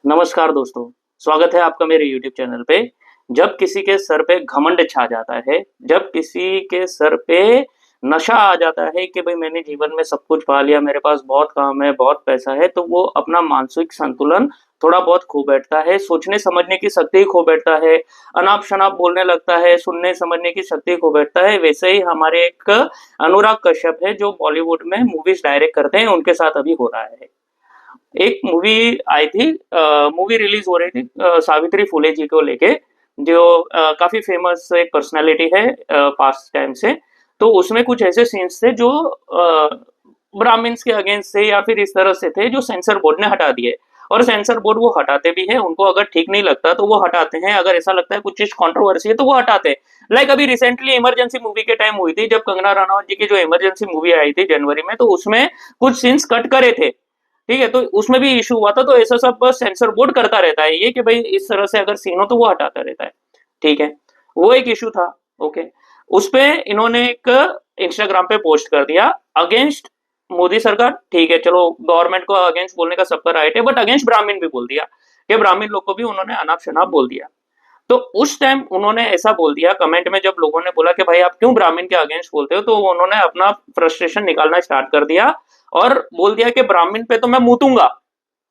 नमस्कार दोस्तों, स्वागत है आपका मेरे यूट्यूब चैनल पे। जब किसी के सर पे घमंड छा जाता है, जब किसी के सर पे नशा आ जाता है कि भाई मैंने जीवन में सब कुछ पा लिया, मेरे पास बहुत काम है, बहुत पैसा है, तो वो अपना मानसिक संतुलन थोड़ा बहुत खो बैठता है, सोचने समझने की शक्ति खो बैठता है, अनाप-शनाप बोलने लगता है, सुनने समझने की शक्ति खो बैठता है। वैसे ही हमारे एक अनुराग कश्यप है जो बॉलीवुड में मूवीज़ डायरेक्ट करते हैं, उनके साथ अभी हो रहा है। एक मूवी आई थी, मूवी रिलीज हो रही थी सावित्री फुले जी को लेके, जो काफी फेमस एक पर्सनालिटी है पास्ट टाइम से। तो उसमें कुछ ऐसे सीन्स थे जो ब्राह्मण्स के अगेंस्ट थे या फिर इस तरह से थे जो सेंसर बोर्ड ने हटा दिए। और सेंसर बोर्ड वो हटाते भी है, उनको अगर ठीक नहीं लगता तो वो हटाते हैं, अगर ऐसा लगता है कुछ चीज कंट्रोवर्सी है तो वो हटाते हैं। लाइक अभी रिसेंटली इमरजेंसी मूवी के टाइम हुई थी, जब कंगना रनावत जी की जो इमरजेंसी मूवी आई थी जनवरी में, तो उसमें कुछ सीन्स कट करे थे। ठीक है, तो उसमें भी इशू हुआ था। तो ऐसा सब बस सेंसर बोर्ड करता रहता है ये कि भाई इस तरह से अगर सीन हो तो वो हटाता रहता है। ठीक है, वो एक इशू था। ओके, उस पे इन्होंने एक इंस्टाग्राम पे पोस्ट कर दिया अगेंस्ट मोदी सरकार। ठीक है, चलो गवर्नमेंट को अगेंस्ट बोलने का सबका राइट है, बट अगेंस्ट ब्राह्मण भी बोल दिया कि ब्राह्मण लोग को भी उन्होंने अनाप शनाप बोल दिया। तो उस टाइम उन्होंने ऐसा बोल दिया कमेंट में, जब लोगों ने बोला कि भाई आप क्यों ब्राह्मण के अगेंस्ट बोलते हो, तो उन्होंने अपना फ्रस्ट्रेशन निकालना स्टार्ट कर दिया और बोल दिया कि ब्राह्मण पे तो मैं मुतूंगा,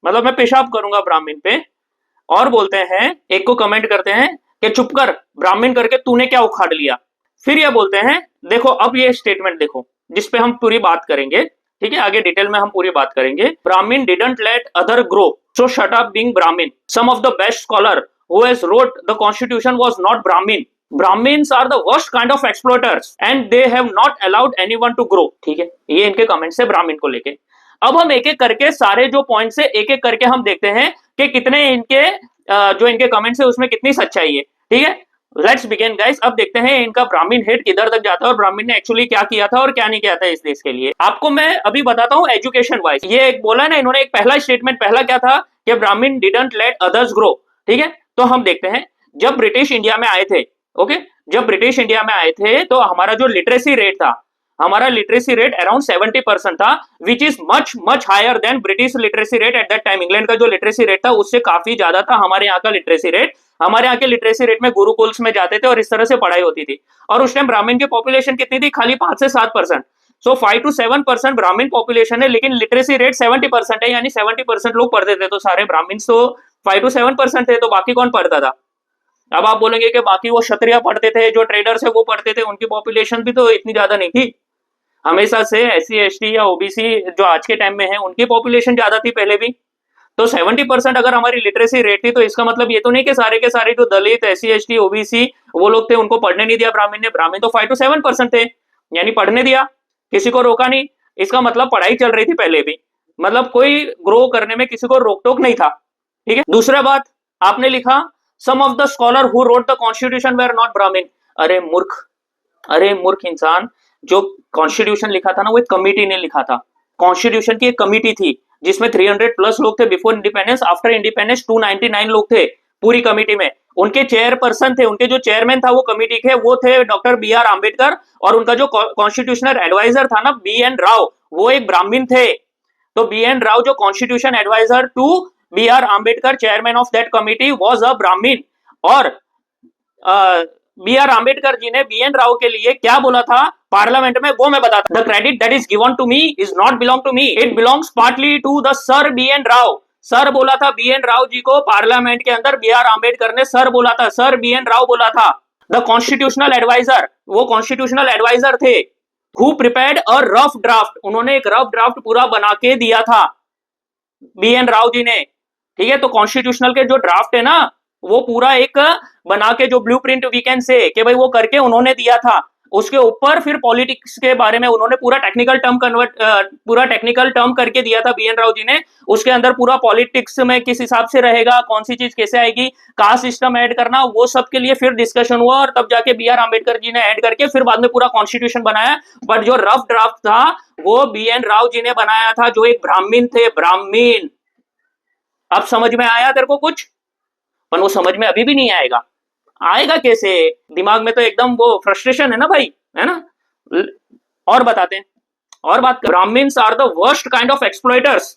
मतलब मैं पेशाब करूंगा ब्राह्मण पे। और बोलते हैं, एक को कमेंट करते हैं कि चुप कर, ब्राह्मण करके तूने क्या उखाड़ लिया। फिर ये बोलते हैं, देखो अब ये स्टेटमेंट देखो जिसपे हम पूरी बात करेंगे। ठीक है, आगे डिटेल में हम पूरी बात करेंगे। Brahmin didn't let other grow, so shut up being Brahmin. Some of the best scholar who has wrote the constitution was not Brahmin. Brahmins are the worst kind of exploiters and they have not allowed anyone to grow. ठीक है, ये इनके comments है ब्राह्मण को लेके। अब हम एक एक करके सारे जो पॉइंट्स है एक एक करके हम देखते हैं कि कितने इनके जो इनके कमेंट्स है उसमें कितनी सच्चाई है। ठीक है, लेट्स बिगिन गाइस। अब देखते हैं इनका ब्राह्मण हेट किधर तक जाता है और ब्राह्मण ने एक्चुअली क्या किया था और क्या नहीं किया था इस देश के लिए। आपको मैं अभी बताता हूँ एजुकेशन वाइज। ये एक बोला ना इन्होंने, एक पहला स्टेटमेंट पहला क्या था कि ब्राह्मण डिडंट लेट अदर्स ग्रो। ठीक है, तो हम देखते हैं जब ब्रिटिश इंडिया में आए थे। ओके, जब ब्रिटिश इंडिया में आए थे तो हमारा जो लिटरेसी रेट था, हमारा लिटरेसी रेट अराउंड 70% था, which is much much higher than British literacy rate at that time. England का जो लिटरेसी रेट था उससे काफी ज्यादा था हमारे यहाँ का लिटरेसी रेट। हमारे यहाँ के लिटरेसी रेट में गुरुकुल्स में जाते थे और इस तरह से पढ़ाई होती थी। और उस टाइम ब्राह्मण की पॉपुलेशन कितनी थी? खाली 5 से 7%। सो 5 to 7% ब्राह्मण पॉपुलेशन है, लेकिन लिटरेसी रेट 70% है, यानी 70% लोग पढ़ते थे। तो सारे ब्राह्मण तो 5 to 7% थे, तो बाकी कौन पढ़ता था? अब आप बोलेंगे कि बाकी वो क्षत्रिय पढ़ते थे, जो ट्रेडर्स है वो पढ़ते थे, उनकी पॉपुलेशन भी तो इतनी ज्यादा नहीं थी। हमेशा से SC ST या OBC जो आज के टाइम में है उनकी पॉपुलेशन ज्यादा थी पहले भी। तो 70% अगर हमारी लिटरेसी रेट थी तो इसका मतलब ये तो नहीं कि सारे के सारे जो दलित SC ST OBC वो लोग थे उनको पढ़ने नहीं दिया ब्राह्मण ने। ब्राह्मण तो 5 to 7% थे, यानी पढ़ने दिया, किसी को रोका नहीं। इसका मतलब पढ़ाई चल रही थी पहले भी, मतलब कोई ग्रो करने में किसी को रोक टोक नहीं था। ठीक है, दूसरा बात आपने लिखा some of the scholar who wrote the constitution were not Brahmin. अरे मूर्ख, अरे मूर्ख इंसान, जो कॉन्स्टिट्यूशन लिखा था ना वो एक कमिटी ने लिखा था। कॉन्स्टिट्यूशन की एक कमिटी थी जिसमें 300 प्लस लोग थे बिफोर इंडिपेंडेंस, आफ्टर इंडिपेंडेंस 299 लोग थे पूरी कमिटी में। उनके चेयरपर्सन थे, उनके जो चेयरमैन था वो कमिटी के, वो थे डॉक्टर BR आम्बेडकर। और उनका जो कॉन्स्टिट्यूशनल एडवाइजर था ना BN राव, वो एक ब्राह्मण थे। तो BN राव जो constitution adviser to BR Ambedkar, chairman of that committee, was a Brahmin. और BR आम्बेडकर जी ने BN राव के लिए क्या बोला था पार्लियामेंट में, वो मैं बताता। The credit that is given to me is not belong to me, it belongs partly to the sir BN Rao. Sir बोला था BN राव जी को पार्लियामेंट के अंदर, BR आम्बेडकर ने सर बोला था, सर BN राव बोला था। द कॉन्स्टिट्यूशनल एडवाइजर, वो कॉन्स्टिट्यूशनल एडवाइजर थे। Who prepared a rough draft, उन्होंने एक रफ ड्राफ्ट पूरा बना के दिया था BN राव जी ने। ठीक है, तो कॉन्स्टिट्यूशनल के जो ड्राफ्ट है ना वो पूरा एक बना के, जो ब्लूप्रिंट वी कैन से कि भाई वो करके उन्होंने दिया था। उसके ऊपर फिर पॉलिटिक्स के बारे में उन्होंने पूरा टेक्निकल टर्म करके दिया था BN राव जी ने। उसके अंदर पूरा पॉलिटिक्स में किस हिसाब से रहेगा, कौन सी चीज कैसे आएगी, कास्ट सिस्टम ऐड करना, वो सब के लिए फिर डिस्कशन हुआ और तब जाके BR आम्बेडकर जी ने ऐड करके फिर बाद में पूरा कॉन्स्टिट्यूशन बनाया। बट जो रफ ड्राफ्ट था वो BN राव जी ने बनाया था, जो एक ब्राह्मण थे, ब्राह्मण। अब समझ में आया तेरे को कुछ? पर वो समझ में अभी भी नहीं आएगा। आएगा कैसे? दिमाग में तो एकदम वो फ्रस्ट्रेशन है ना भाई, है ना। और बताते हैं, और बात कर। Brahmins are the worst kind of exploiters.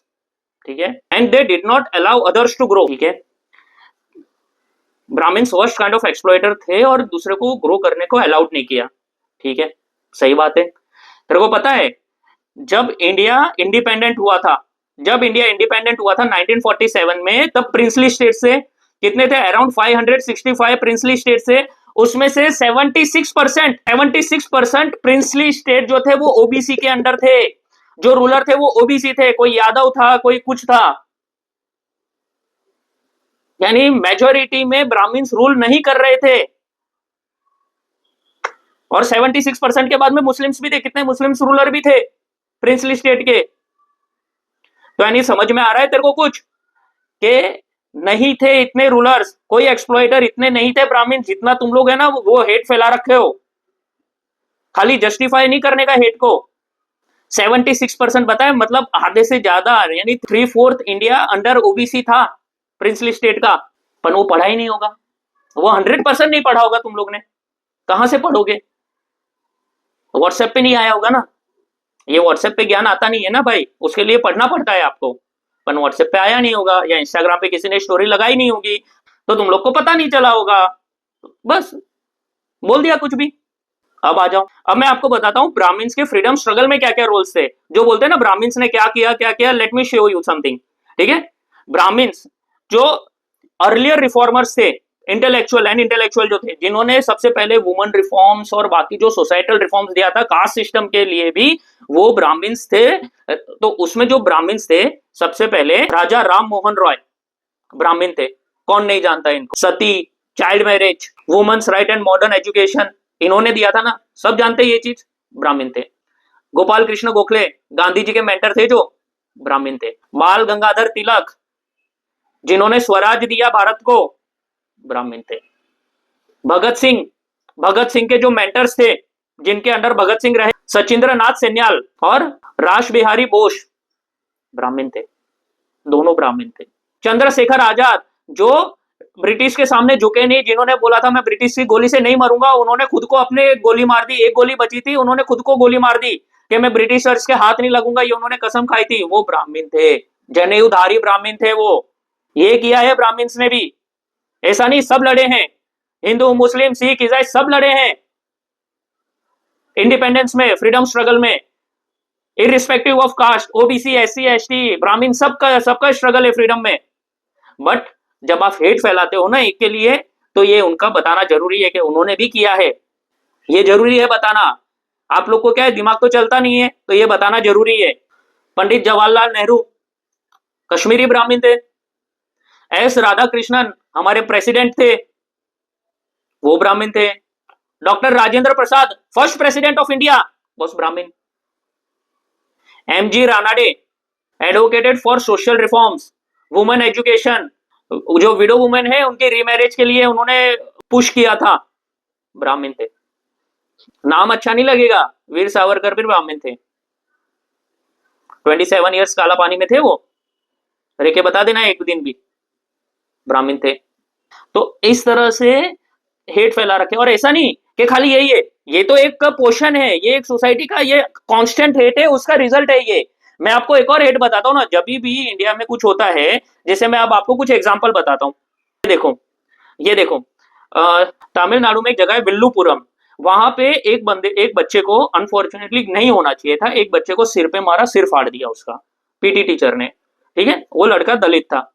ठीक है, and they did not allow others to grow, ठीक है। Brahmins worst kind of exploiter थे और दूसरे को ग्रो करने को अलाउड नहीं किया, ठीक है, सही बात है। तेरे को पता है जब इंडिया इंडिपेंडेंट हुआ था, 1947 में, तब प्रिंसली स्टेट से कितने थे? अराउंड 565 प्रिंसली स्टेट से, उसमें से 76% प्रिंसली स्टेट जो थे वो ओबीसी के अंडर थे, जो रूलर थे वो ओबीसी थे, कोई यादव था, कोई कुछ था, यानी मेजोरिटी में ब्राह्मण्स रूल नहीं कर रहे थे। और 76% के बाद में मुस्लिम्स भी थे, कितने मुस्लिम्स रूलर भी थे प्रिंसली स्टेट के। तो यानी समझ में आ रहा है तेरे को कुछ कि नहीं थे इतने रूलर्स, कोई एक्सप्लॉइटर इतने नहीं थे ब्राह्मण जितना तुम लोग है ना वो हेट फैला रखे हो, खाली जस्टिफाई नहीं करने का हेट को। 76% बताए, मतलब आधे से ज्यादा, यानी 3/4 इंडिया अंडर ओबीसी था प्रिंसली स्टेट का, पर वो पढ़ा ही नहीं होगा, वो 100% नहीं पढ़ा होगा तुम लोग ने, कहां से पढ़ोगे? व्हाट्सएप पे नहीं आया होगा ना, ये व्हाट्सएप पे ज्ञान आता नहीं है ना भाई, उसके लिए पढ़ना पड़ता है आपको, पर व्हाट्सएप पे आया नहीं होगा, या इंस्टाग्राम पे किसी ने स्टोरी लगाई नहीं होगी, तो तुम लोग को पता नहीं चला होगा, बस बोल दिया कुछ भी। अब आ जाओ, अब मैं आपको बताता हूं ब्राह्मण्स के फ्रीडम स्ट्रगल में क्या क्या रोल्स थे। जो बोलते हैं ना ब्राह्मण्स ने क्या किया क्या किया, let me show you something, ठीक है। ब्राह्मण्स जो अर्लियर रिफॉर्मर्स थे, इंटेलेक्चुअल एंड इंटेलेक्चुअल जो थे, जिन्होंने सबसे पहले वुमेन रिफॉर्म्स और बाकी जो सोसाइटल रिफॉर्म्स दिया था कास्ट सिस्टम के लिए भी, वो ब्राह्मण्स थे। तो उसमें जो ब्राह्मण्स थे, सबसे पहले राजा राम मोहन रॉय ब्राह्मण थे, कौन नहीं जानता इनको। Sati, child marriage, women's right and modern education, इन्होंने दिया था ना, सब जानते ये चीज, ब्राह्मण थे। गोपाल कृष्ण गोखले, गांधी जी के मेंटर थे, जो ब्राह्मण थे। बाल गंगाधर तिलक, जिन्होंने स्वराज दिया भारत को, ब्राह्मण थे। भगत सिंह के जो मेंटर्स थे, जिनके अंडर भगत सिंह रहे, सचिंद्र नाथ सेन्याल और रास बिहारी बोस, ब्राह्मण थे, दोनों ब्राह्मण थे। चंद्रशेखर आजाद, जो ब्रिटिश के सामने झुके नहीं, जिन्होंने बोला था मैं ब्रिटिश की गोली से नहीं मरूंगा, उन्होंने खुद को अपने गोली मार दी, एक गोली बची थी, उन्होंने खुद को गोली मार दी कि मैं ब्रिटिशर्स के हाथ नहीं लगूंगा, ये उन्होंने कसम खाई थी, वो ब्राह्मण थे, जनेऊधारी ब्राह्मण थे वो। ये किया है ब्राह्मण्स ने भी, ऐसा नहीं सब लड़े हैं, हिंदू मुस्लिम सिख ईसाई सब लड़े हैं इंडिपेंडेंस में, फ्रीडम स्ट्रगल में, irrespective of caste, OBC, SC, ST, Brahmin, सबका स्ट्रगल है फ्रीडम में। बट जब आप हेट फैलाते हो ना एक के लिए, तो ये उनका बताना जरूरी है कि उन्होंने भी किया है, ये जरूरी है बताना। आप लोग को क्या है, दिमाग तो चलता नहीं है, तो ये बताना जरूरी है। पंडित जवाहरलाल नेहरू कश्मीरी ब्राह्मण थे। एस राधाकृष्णन हमारे प्रेसिडेंट थे, वो ब्राह्मण थे। Doctor Rajendra Prasad, first president of India, वो ब्राह्मण। MG Ranade advocated for social reforms, women education, जो विडो वुमेन है उनके रीमैरिज के लिए उन्होंने पुश किया था, ब्राह्मण थे। नाम अच्छा नहीं लगेगा, वीर सावरकर भी ब्राह्मण थे, 27 इयर्स काला पानी में थे वो, रेखे बता देना एक दिन भी, ब्राह्मण थे। तो इस तरह से हेट फैला रखे, और ऐसा नहीं कि खाली यही है, ये तो एक पोर्शन है, ये एक सोसाइटी का ये कांस्टेंट हेट है, उसका रिजल्ट है ये। मैं आपको एक और हेट बताता हूँ ना, जब भी इंडिया में कुछ होता है, जैसे मैं अब आपको कुछ एग्जांपल बताता हूँ। ये देखो तमिलनाडु में एक जगह है विल्लुपुरम, वहां पे एक बच्चे को अनफॉर्चुनेटली नहीं होना चाहिए था, एक बच्चे को सिर पे मारा, सिर फाड़ दिया उसका पीटी टीचर ने, ठीक है, वो लड़का दलित था।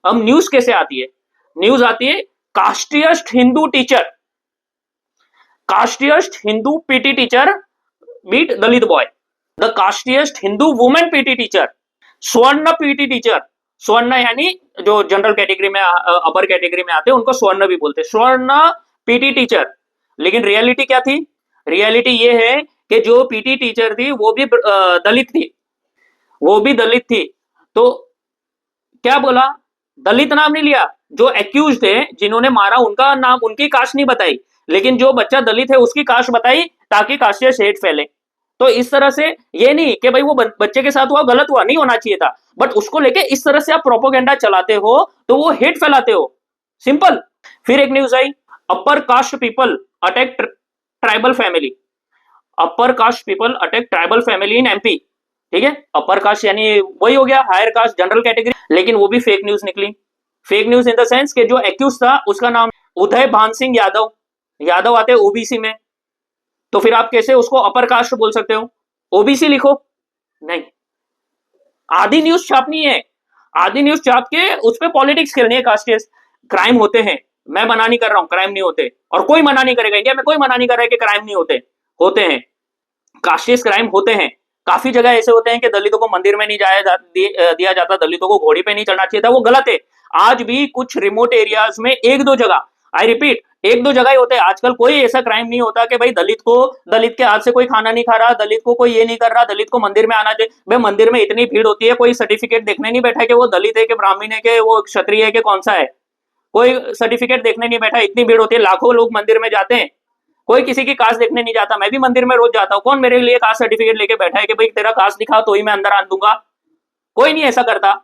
अब न्यूज कैसे आती है? न्यूज आती है casteist Hindu teacher, casteist Hindu PT teacher beat Dalit boy, the casteist Hindu women PT teacher, स्वर्ण पीटी टीचर, स्वर्ण यानी जो जनरल कैटेगरी में अपर कैटेगरी में आते हैं उनको स्वर्ण भी बोलते हैं, स्वर्ण पीटी टीचर। लेकिन रियलिटी क्या थी? रियलिटी ये है कि जो पीटी टीचर थी वो भी दलित थी, वो भी दलित थी। तो क्या बोला? दलित नाम नहीं लिया, जो एक्यूज थे जिन्होंने मारा उनका नाम, उनकी कास्ट नहीं बताई, लेकिन जो बच्चा दलित है उसकी कास्ट बताई, ताकि कास्टियस हेट फैले। तो इस तरह से ये नहीं कि भाई वो बच्चे के साथ हुआ गलत हुआ, नहीं होना चाहिए था, बट उसको लेके इस तरह से आप प्रोपोगेंडा चलाते हो तो वो हेट फैलाते हो, सिंपल। फिर एक news I, upper caste people attack tribal family, upper caste people attack tribal family in MP, ठीक है, अपर कास्ट यानी वही हो गया हायर कास्ट जनरल कैटेगरी, लेकिन वो भी फेक न्यूज निकली। Fake news in the sense कि जो एक्यूज था उसका नाम उदय भान सिंह यादव, यादव आते ओबीसी में, तो फिर आप कैसे उसको अपर कास्ट बोल सकते हो? ओबीसी लिखो, नहीं। आधी न्यूज छापनी है, आधी न्यूज छाप के उस पर पॉलिटिक्स खेलनी है। कास्टियस क्राइम होते हैं, मैं मना नहीं कर रहा हूं क्राइम नहीं होते, और कोई मना नहीं करेगा, इंडिया में कोई मना नहीं कर रहा है कि क्राइम नहीं होते, होते हैं, कास्टियस क्राइम होते हैं। काफी जगह ऐसे होते हैं कि दलितों को मंदिर में नहीं दिया जाता, दलितों को घोड़ी पे नहीं चढ़ना चाहिए था, वो गलत है। आज भी कुछ रिमोट एरियाज में एक दो जगह, आई रिपीट, एक दो जगह ही होते हैं। आजकल कोई ऐसा क्राइम नहीं होता कि भाई दलित के हाथ से कोई खाना नहीं खा रहा, दलित को कोई ये नहीं कर रहा, दलित को मंदिर में आना चाहिए। भाई मंदिर में इतनी भीड़ होती है, कोई सर्टिफिकेट देखने नहीं बैठा कि वो दलित है कि ब्राह्मण है कि वो क्षत्रिय है कि कौन सा है, कोई सर्टिफिकेट देखने नहीं बैठा। इतनी भीड़ होती है, लाखों लोग मंदिर में जाते हैं, कोई किसी की कास्ट देखने नहीं जाता। मैं भी मंदिर में रोज जाता हूँ, कौन मेरे लिए कास्ट सर्टिफिकेट लेके बैठा है कि भाई तेरा कास्ट दिखा तो ही मैं अंदर आन दूंगा? कोई नहीं ऐसा करता।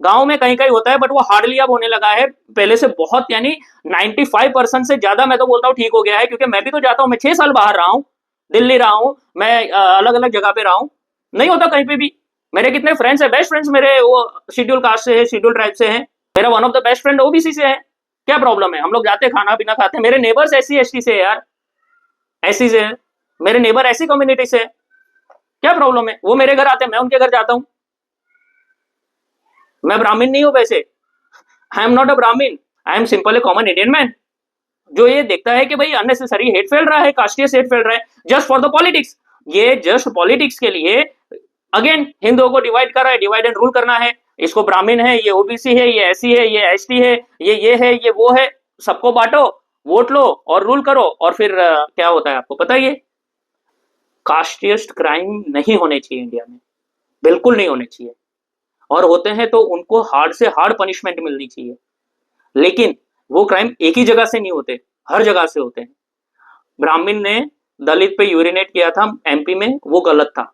गांव में कहीं कहीं होता है, बट वो हार्डली अब होने लगा है, पहले से बहुत, यानी 95% से ज्यादा मैं तो बोलता हूँ ठीक हो गया है। क्योंकि मैं भी तो जाता हूँ, मैं 6 साल बाहर रहा हूँ, दिल्ली रहा हूँ, मैं अलग अलग जगह पे रहा हूँ, नहीं होता कहीं पे भी। मेरे कितने फ्रेंड्स है, बेस्ट फ्रेंड्स मेरे वो शेड्यूल कास्ट से है, शेड्यूल ट्राइब से है, मेरा one of the best friend OBC से है। क्या प्रॉब्लम है? हम लोग जाते खाना पीना खाते हैं। मेरे नेबर्स एससी एसटी से है यार, एससी से है, मेरे नेबर ऐसी कम्युनिटी से है, क्या प्रॉब्लम है? वो मेरे घर आते हैं, मैं उनके घर जाता हूं। मैं ब्राह्मण नहीं हूं वैसे, आई एम नॉट अ ब्राह्मण, I am simple A common Indian man, जो ये देखता है कि भाई अननेसेसरी हेट फैल रहा है, कास्टियस हेट फैल रहा है, जस्ट फॉर द पॉलिटिक्स। ये जस्ट पॉलिटिक्स के लिए अगेन हिंदुओं को डिवाइड कर रहा है, डिवाइड एंड रूल करना है। इसको ब्राह्मण है, ये ओबीसी है, ये एससी है, ये एसटी है, ये है, ये वो है, सबको बांटो, वोट लो और रूल करो। और फिर क्या होता है आपको पता ही है। कास्टियस्ट क्राइम नहीं होने चाहिए इंडिया में, बिल्कुल नहीं होने चाहिए, और होते हैं तो उनको हार्ड से हार्ड पनिशमेंट मिलनी चाहिए। लेकिन वो क्राइम एक ही जगह से नहीं होते, हर जगह से होते हैं। ब्राह्मण ने दलित पे यूरिनेट किया था एमपी में, वो गलत था,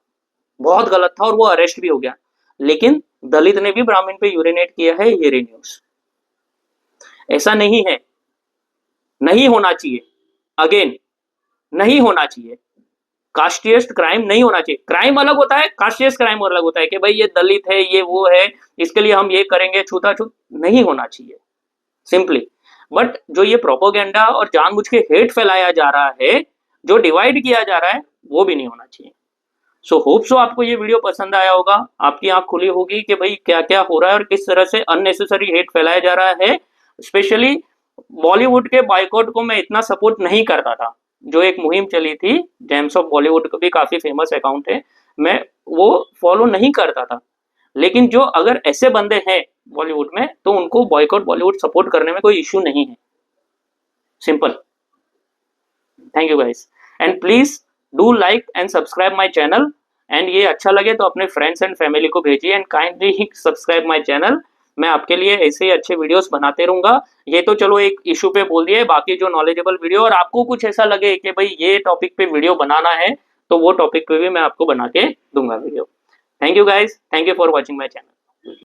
बहुत गलत था, और वो अरेस्ट भी हो गया। लेकिन दलित ने भी ब्राह्मण पे यूरिनेट किया है, ये रही न्यूज। ऐसा नहीं है, नहीं होना चाहिए, अगेन नहीं होना चाहिए। कास्टियस्ट क्राइम नहीं होना चाहिए। क्राइम अलग होता है, कास्टियस्ट क्राइम अलग होता है कि भाई ये दलित है, ये वो है, इसके लिए हम ये करेंगे, छूताछूत नहीं होना चाहिए सिंपली। बट जो ये प्रोपोगेंडा और जानबूझ के हेट फैलाया जा रहा है, जो डिवाइड किया जा रहा है, वो भी नहीं होना चाहिए। सो होप सो आपको ये वीडियो पसंद आया होगा, आपकी आंख खुली होगी कि भाई क्या क्या हो रहा है और किस तरह से अननेसेसरी हेट फैलाया जा रहा है। स्पेशली बॉलीवुड के बाइकआउट को मैं इतना सपोर्ट नहीं करता था। जो एक मुहिम चली थी, जेम्स ऑफ बॉलीवुड का भी काफी फेमस अकाउंट है, मैं वो फॉलो नहीं करता था। लेकिन जो अगर ऐसे बंदे हैं बॉलीवुड में, तो उनको बॉयकॉट बॉलीवुड सपोर्ट करने में कोई इश्यू नहीं है, simple. Thank you guys, and please do like and subscribe my channel, and ये अच्छा लगे तो अपने फ्रेंड्स एंड फैमिली को भेजिए, and kindly subscribe my channel. मैं आपके लिए ऐसे ही अच्छे वीडियोस बनाते रहूंगा। ये तो चलो एक इशू पे बोल दिए, बाकी जो नॉलेजेबल वीडियो, और आपको कुछ ऐसा लगे कि भाई ये टॉपिक पे वीडियो बनाना है, तो वो टॉपिक पे भी मैं आपको बना के दूंगा video. Thank you guys, thank you for watching my channel.